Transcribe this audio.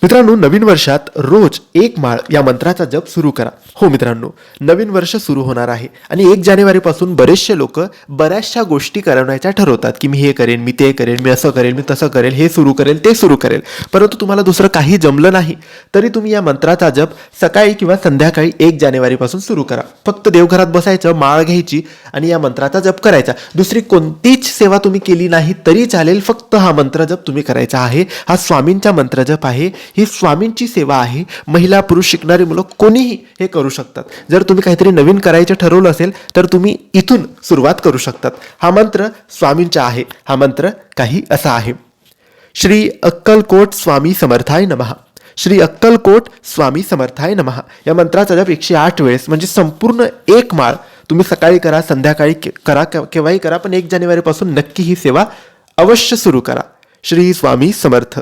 मित्रांनो, नवीन वर्षात रोज एक माळ या मंत्राचा जप सुरू करा. हो मित्रांनो, नवीन वर्ष सुरू होणार आहे आणि 1 जानेवारीपासून बरेचसे लोक बऱ्याचशा गोष्टी करण्याच्या ठरवतात की मी हे करेन, मी ते करेन, मी असं करेन, मी तसं करेल, हे सुरू करेल, ते सुरू करेल. परंतु तुम्हाला दुसरं काही जमलं नाही तरी तुम्ही या मंत्राचा जप सकाळी किंवा संध्याकाळी 1 जानेवारीपासून सुरू करा. फक्त देवघरात बसायचं, माळ घ्यायची आणि या मंत्राचा जप करायचा. दुसरी कोणतीच सेवा तुम्ही केली नाही तरी चालेल, फक्त हा मंत्र जप तुम्ही करायचा आहे. हा स्वामींचा मंत्र जप आहे, ही स्वामींची सेवा आहे. महिला, पुरुष, शिकणारी मुलं कोणीही हे करू शकतात. जर तुम्ही काहीतरी नवीन करायचं ठरवलं असेल तर तुम्ही इथून सुरुवात करू शकतात. हा मंत्र स्वामींचा आहे. हा मंत्र काही असा आहे: श्री अक्कलकोट स्वामी समर्थाय नमः. श्री अक्कलकोट स्वामी समर्थाय नमः. या मंत्राचा जप 108 वेळेस, म्हणजे संपूर्ण एक माळ तुम्ही सकाळी करा, संध्याकाळी करा, केव्हाही करा, पण 1 जानेवारीपासून नक्की ही सेवा अवश्य सुरू करा. श्री स्वामी समर्थ.